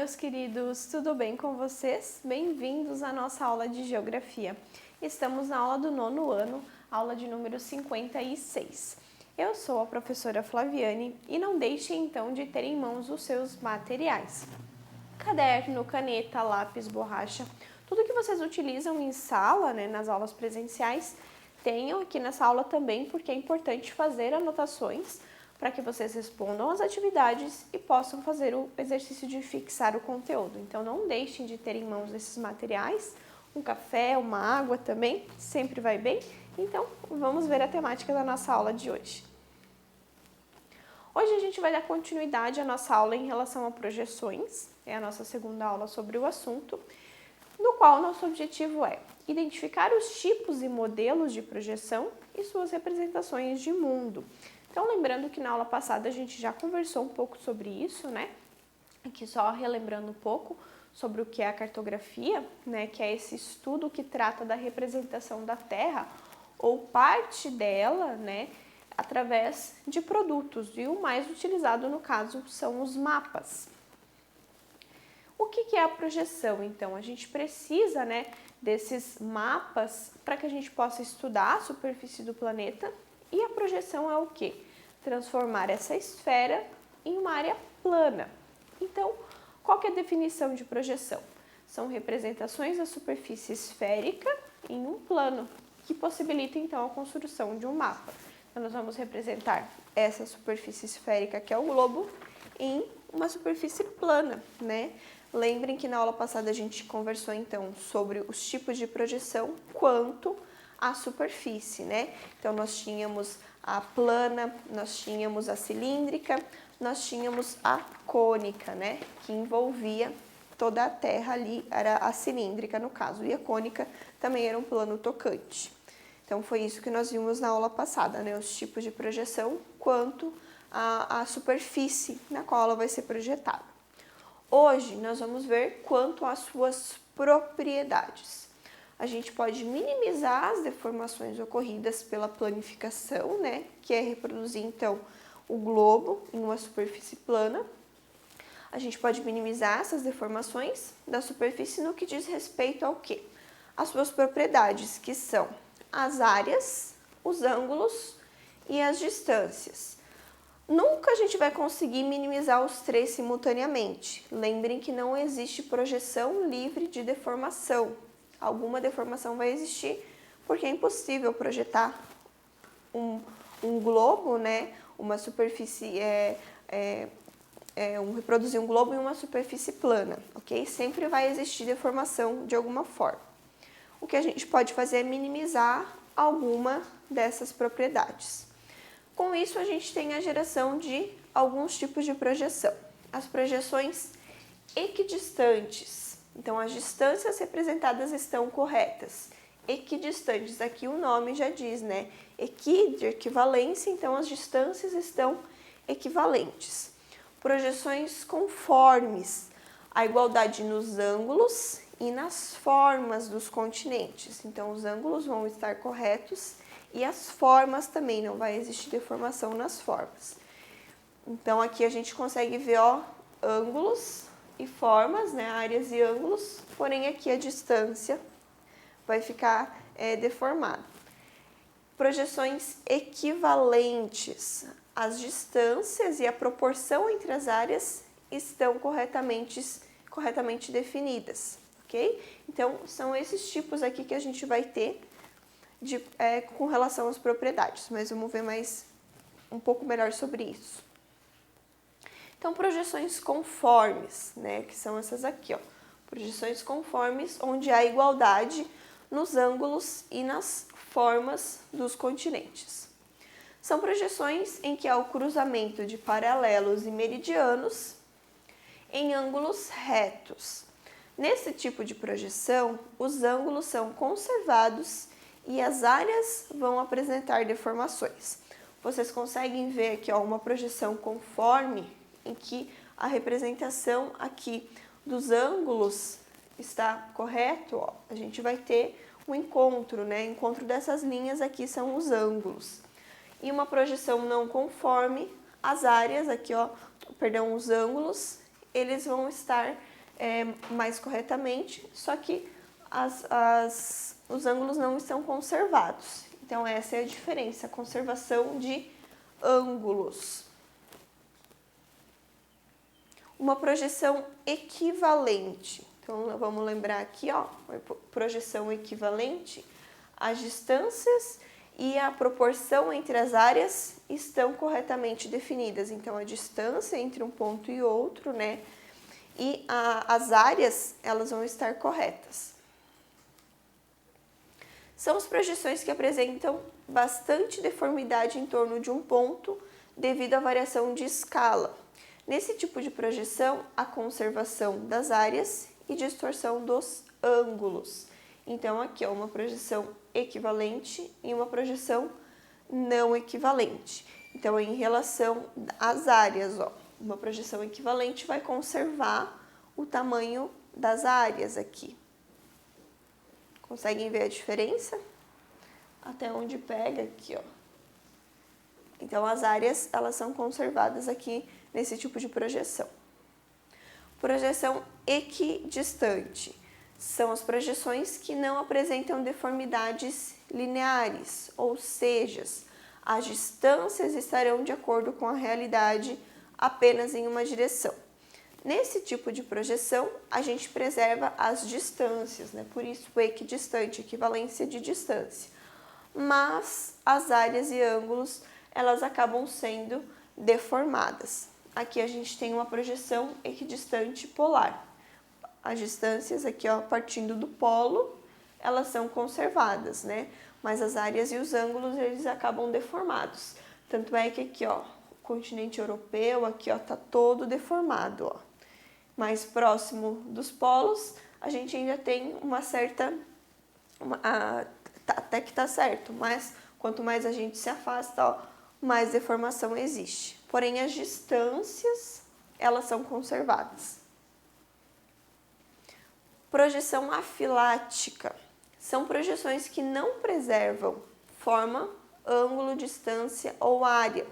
meus queridos, tudo bem com vocês? Bem-vindos à nossa aula de Geografia. Estamos na aula do 9º ano, aula de número 56. Eu sou a professora Flaviane e não deixem então de ter em mãos os seus materiais. Caderno, caneta, lápis, borracha, tudo que vocês utilizam em sala, nas aulas presenciais, tenham aqui nessa aula também, porque é importante fazer anotações para que vocês respondam às atividades e possam fazer o exercício de fixar o conteúdo. Então, não deixem de ter em mãos esses materiais, um café, uma água também, sempre vai bem. Então, vamos ver a temática da nossa aula de hoje. Hoje a gente vai dar continuidade à nossa aula em relação a projeções, é a nossa segunda aula sobre o assunto, no qual nosso objetivo é identificar os tipos e modelos de projeção e suas representações de mundo. Então, lembrando que na aula passada a gente já conversou um pouco sobre isso, Aqui só relembrando um pouco sobre o que é a cartografia, Que é esse estudo que trata da representação da Terra ou parte dela, através de produtos. E o mais utilizado no caso são os mapas. O que é a projeção, então? A gente precisa, desses mapas para que a gente possa estudar a superfície do planeta. E a projeção é o quê? Transformar essa esfera em uma área plana. Então, qual que é a definição de projeção? São representações da superfície esférica em um plano, que possibilita, então, a construção de um mapa. Então, nós vamos representar essa superfície esférica, que é o globo, em uma superfície plana, Lembrem que na aula passada a gente conversou, então, sobre os tipos de projeção quanto à superfície, Então, nós tínhamos a plana, nós tínhamos a cilíndrica, nós tínhamos a cônica, Que envolvia toda a Terra ali, era a cilíndrica no caso, e a cônica também era um plano tocante. Então, foi isso que nós vimos na aula passada, Os tipos de projeção quanto à superfície na qual ela vai ser projetada. Hoje, nós vamos ver quanto às suas propriedades. A gente pode minimizar as deformações ocorridas pela planificação, Que é reproduzir, então, o globo em uma superfície plana. A gente pode minimizar essas deformações da superfície no que diz respeito ao quê? As suas propriedades, que são as áreas, os ângulos e as distâncias. Nunca a gente vai conseguir minimizar os três simultaneamente. Lembrem que não existe projeção livre de deformação. Alguma deformação vai existir, porque é impossível projetar um globo, uma superfície, reproduzir um globo em uma superfície plana, ok? Sempre vai existir deformação de alguma forma. O que a gente pode fazer é minimizar alguma dessas propriedades. Com isso, a gente tem a geração de alguns tipos de projeção. As projeções equidistantes. Então, as distâncias representadas estão corretas. Equidistantes, aqui o nome já diz, Equi, de equivalência, então as distâncias estão equivalentes. Projeções conformes. A igualdade nos ângulos e nas formas dos continentes. Então, os ângulos vão estar corretos e as formas também, não vai existir deformação nas formas. Então, aqui a gente consegue ver, ângulos e formas, áreas e ângulos, porém aqui a distância vai ficar deformada. Projeções equivalentes. As distâncias e a proporção entre as áreas estão corretamente definidas, ok? Então, são esses tipos aqui que a gente vai ter com relação às propriedades, mas vamos ver um pouco melhor sobre isso. Então, projeções conformes, que são essas aqui, Projeções conformes, onde há igualdade nos ângulos e nas formas dos continentes. São projeções em que há o cruzamento de paralelos e meridianos em ângulos retos. Nesse tipo de projeção, os ângulos são conservados e as áreas vão apresentar deformações. Vocês conseguem ver aqui uma projeção conforme, em que a representação aqui dos ângulos está correto. A gente vai ter um encontro, Encontro dessas linhas aqui são os ângulos. E uma projeção não conforme, as áreas aqui, os ângulos, eles vão estar mais corretamente, só que os ângulos não estão conservados. Então, essa é a diferença, a conservação de ângulos. Uma projeção equivalente. Então, vamos lembrar aqui, ó, projeção equivalente, as distâncias e a proporção entre as áreas estão corretamente definidas. Então, a distância entre um ponto e outro, né, e as áreas, elas vão estar corretas. São as projeções que apresentam bastante deformidade em torno de um ponto devido à variação de escala. Nesse tipo de projeção, a conservação das áreas e distorção dos ângulos. Então, aqui é uma projeção equivalente e uma projeção não equivalente. Então, em relação às áreas, ó, uma projeção equivalente vai conservar o tamanho das áreas aqui. Conseguem ver a diferença? Até onde pega aqui, ó. Então, as áreas, elas são conservadas aqui nesse tipo de projeção. Projeção equidistante. São as projeções que não apresentam deformidades lineares, ou seja, as distâncias estarão de acordo com a realidade apenas em uma direção. Nesse tipo de projeção, a gente preserva as distâncias, né? Por isso, equidistante, equivalência de distância. Mas as áreas e ângulos, elas acabam sendo deformadas. Aqui a gente tem uma projeção equidistante polar. As distâncias aqui, ó, partindo do polo, elas são conservadas, né? Mas as áreas e os ângulos, eles acabam deformados. Tanto é que aqui, ó, o continente europeu, aqui, ó, tá todo deformado, ó. Mais próximo dos polos, a gente ainda tem uma certa... até que tá certo, mas quanto mais a gente se afasta, ó, mais deformação existe. Porém, as distâncias, elas são conservadas. Projeção afilática. São projeções que não preservam forma, ângulo, distância ou área.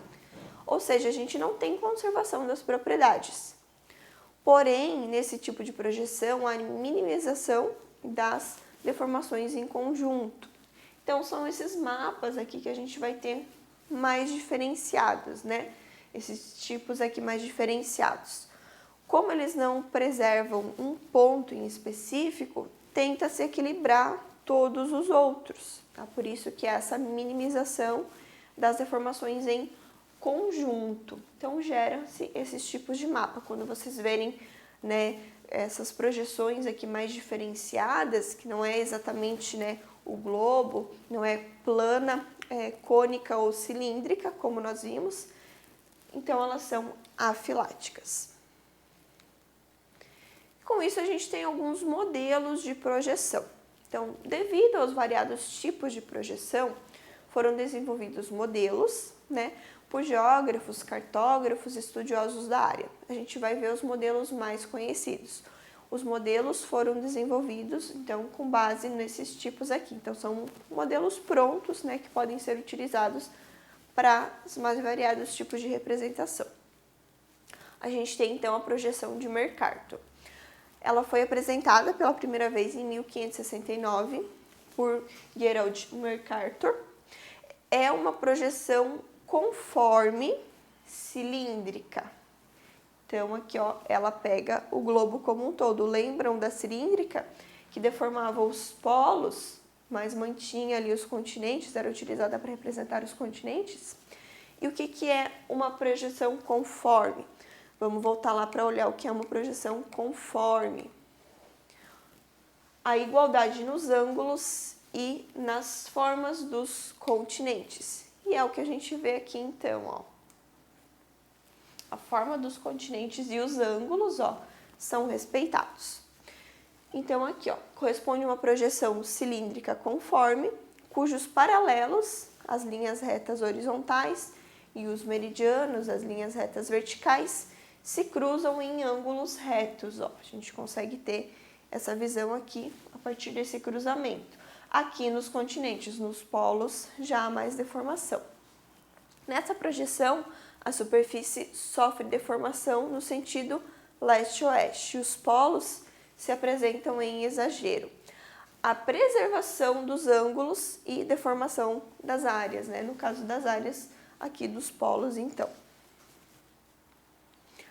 Ou seja, a gente não tem conservação das propriedades. Porém, nesse tipo de projeção, há minimização das deformações em conjunto. Então, são esses mapas aqui que a gente vai ter mais diferenciados, né? Esses tipos aqui mais diferenciados. Como eles não preservam um ponto em específico, tenta-se equilibrar todos os outros, tá? Por isso que é essa minimização das deformações em conjunto. Então, geram-se esses tipos de mapa. Quando vocês verem, né, essas projeções aqui mais diferenciadas, que não é exatamente, né, o globo, não é plana, cônica ou cilíndrica, como nós vimos, então elas são afiláticas. Com isso, a gente tem alguns modelos de projeção. Então, devido aos variados tipos de projeção, foram desenvolvidos modelos, né, por geógrafos, cartógrafos, estudiosos da área. A gente vai ver os modelos mais conhecidos. Os modelos foram desenvolvidos, então, com base nesses tipos aqui. Então, são modelos prontos, né, que podem ser utilizados para os mais variados tipos de representação. A gente tem, então, a projeção de Mercator. Ela foi apresentada pela primeira vez em 1569 por Gerald Mercator. É uma projeção conforme cilíndrica. Então, aqui, ó, ela pega o globo como um todo. Lembram da cilíndrica? Que deformava os polos, mas mantinha ali os continentes, era utilizada para representar os continentes. E o que é uma projeção conforme? Vamos voltar lá para olhar o que é uma projeção conforme. A igualdade nos ângulos e nas formas dos continentes. E é o que a gente vê aqui, então, ó. A forma dos continentes e os ângulos, ó, são respeitados. Então, aqui, ó, corresponde a uma projeção cilíndrica conforme, cujos paralelos, as linhas retas horizontais, e os meridianos, as linhas retas verticais, se cruzam em ângulos retos, ó. A gente consegue ter essa visão aqui a partir desse cruzamento. Aqui nos continentes, nos polos, já há mais deformação. Nessa projeção, a superfície sofre deformação no sentido leste-oeste. Os polos se apresentam em exagero. A preservação dos ângulos e deformação das áreas, né? No caso das áreas aqui dos polos, então.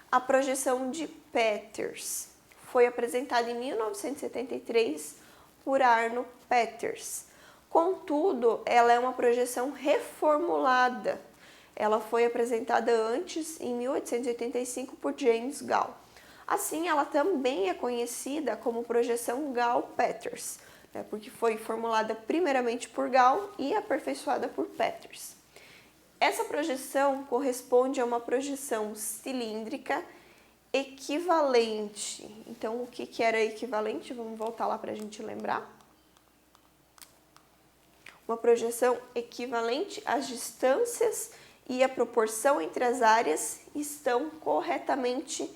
A projeção de Peters foi apresentada em 1973 por Arno Peters. Contudo, ela é uma projeção reformulada. Ela foi apresentada antes, em 1885, por James Gall. Assim, ela também é conhecida como projeção Gall-Peters, né, porque foi formulada primeiramente por Gall e aperfeiçoada por Peters. Essa projeção corresponde a uma projeção cilíndrica equivalente. Então, o que era equivalente? Vamos voltar lá para a gente lembrar. Uma projeção equivalente às distâncias e a proporção entre as áreas estão corretamente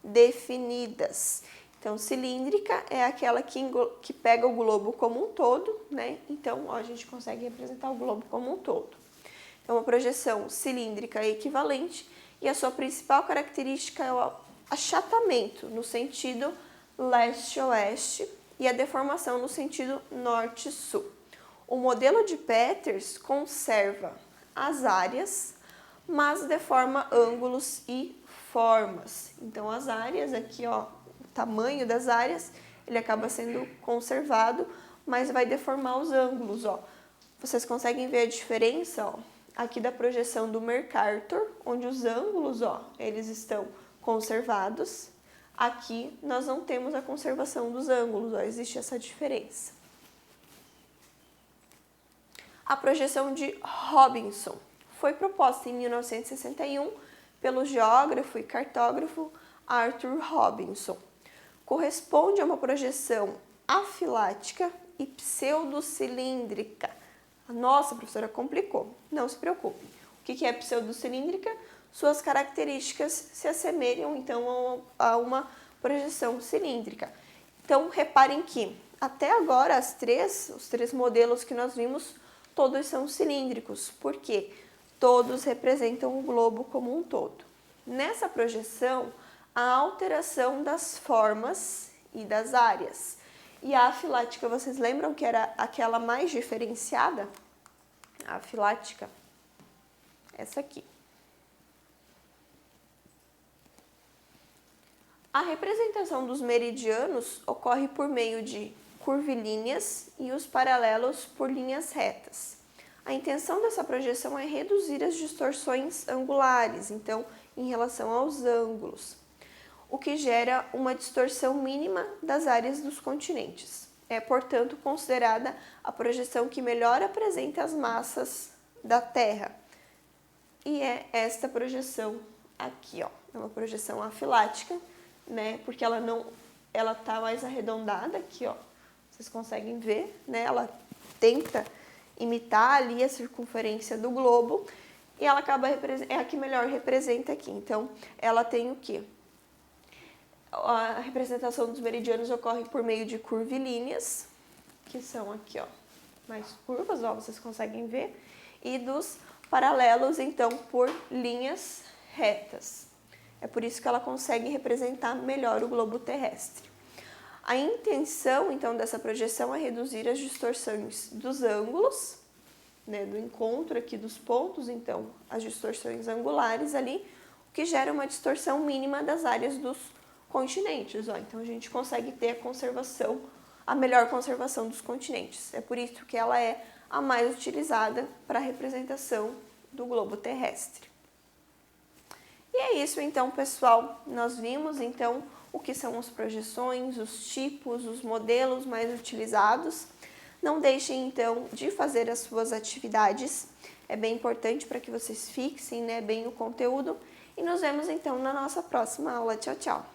definidas. Então, cilíndrica é aquela que pega o globo como um todo, né? Então, ó, a gente consegue representar o globo como um todo. Então, uma projeção cilíndrica equivalente e a sua principal característica é o achatamento no sentido leste-oeste e a deformação no sentido norte-sul. O modelo de Peters conserva as áreas, mas deforma ângulos e formas. Então, as áreas aqui, ó, o tamanho das áreas, ele acaba sendo conservado, mas vai deformar os ângulos, ó. Vocês conseguem ver a diferença, ó, aqui da projeção do Mercator, onde os ângulos, ó, eles estão conservados. Aqui nós não temos a conservação dos ângulos, ó, existe essa diferença. A projeção de Robinson foi proposta em 1961 pelo geógrafo e cartógrafo Arthur Robinson. Corresponde a uma projeção afilática e pseudocilíndrica. Nossa, professora, complicou. Não se preocupe. O que é pseudocilíndrica? Suas características se assemelham, então, a uma projeção cilíndrica. Então, reparem que, até agora, os três modelos que nós vimos, todos são cilíndricos, porque todos representam o globo como um todo. Nessa projeção, a alteração das formas e das áreas. E a afilática, vocês lembram que era aquela mais diferenciada? A afilática, essa aqui. A representação dos meridianos ocorre por meio de curvilíneas e os paralelos por linhas retas. A intenção dessa projeção é reduzir as distorções angulares, então, em relação aos ângulos, o que gera uma distorção mínima das áreas dos continentes. É, portanto, considerada a projeção que melhor apresenta as massas da Terra. E é esta projeção aqui, ó, é uma projeção afilática, né, porque ela tá mais arredondada aqui, ó. Vocês conseguem ver, né? Ela tenta imitar ali a circunferência do globo e ela é a que melhor representa aqui. Então, ela tem o quê? A representação dos meridianos ocorre por meio de curvilíneas, que são aqui, ó, mais curvas, ó, vocês conseguem ver, e dos paralelos, então, por linhas retas. É por isso que ela consegue representar melhor o globo terrestre. A intenção, então, dessa projeção é reduzir as distorções dos ângulos, né, do encontro aqui dos pontos, então, as distorções angulares ali, o que gera uma distorção mínima das áreas dos continentes. Ó. Então, a gente consegue ter a melhor conservação dos continentes. É por isso que ela é a mais utilizada para a representação do globo terrestre. E é isso, então, pessoal. Nós vimos, então, o que são as projeções, os tipos, os modelos mais utilizados. Não deixem, então, de fazer as suas atividades. É bem importante para que vocês fixem, né, bem o conteúdo. E nos vemos, então, na nossa próxima aula. Tchau, tchau!